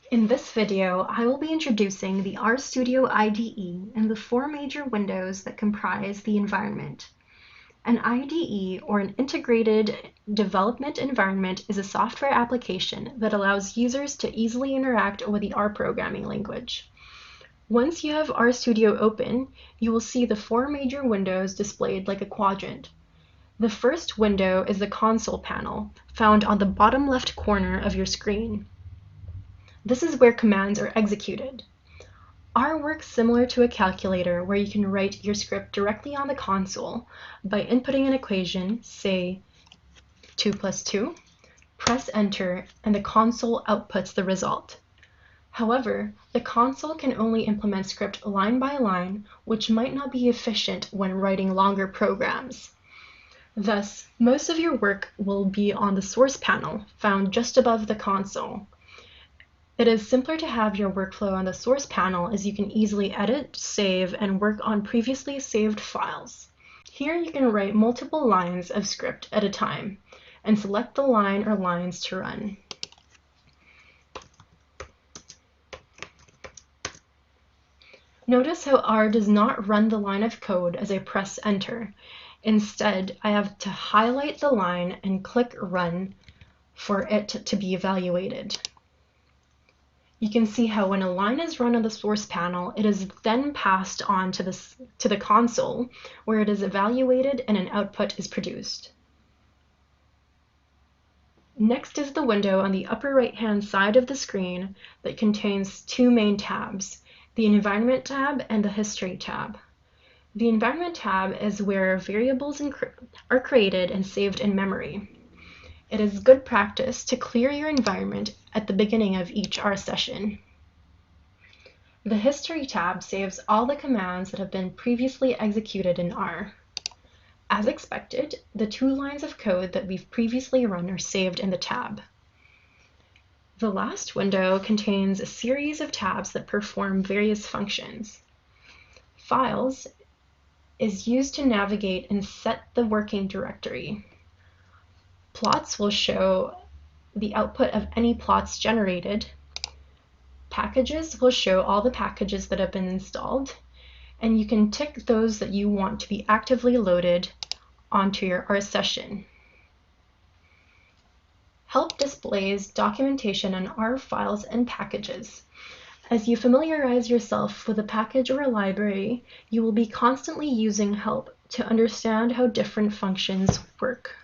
In this video, I will be introducing the RStudio IDE and the four major windows that comprise the environment. An IDE, or an Integrated Development Environment, is a software application that allows users to easily interact with the R programming language. Once you have RStudio open, you will see the four major windows displayed like a quadrant. The first window is the console panel, found on the bottom left corner of your screen. This is where commands are executed. R works similar to a calculator where you can write your script directly on the console by inputting an equation, say 2 plus 2, press enter, and the console outputs the result. However, the console can only implement script line by line, which might not be efficient when writing longer programs. Thus, most of your work will be on the source panel, found just above the console. It is simpler to have your workflow on the source panel as you can easily edit, save, and work on previously saved files. Here you can write multiple lines of script at a time and select the line or lines to run. Notice how R does not run the line of code as I press enter. Instead, I have to highlight the line and click run for it to be evaluated. You can see how when a line is run on the source panel, it is then passed on to the console, where it is evaluated and an output is produced. Next is the window on the upper right-hand side of the screen that contains two main tabs, the Environment tab and the History tab. The Environment tab is where variables are created and saved in memory. It is good practice to clear your environment at the beginning of each R session. The History tab saves all the commands that have been previously executed in R. As expected, the two lines of code that we've previously run are saved in the tab. The last window contains a series of tabs that perform various functions. Files is used to navigate and set the working directory. Plots will show the output of any plots generated. Packages will show all the packages that have been installed, and you can tick those that you want to be actively loaded onto your R session. Help displays documentation on R files and packages. As you familiarize yourself with a package or a library, you will be constantly using help to understand how different functions work.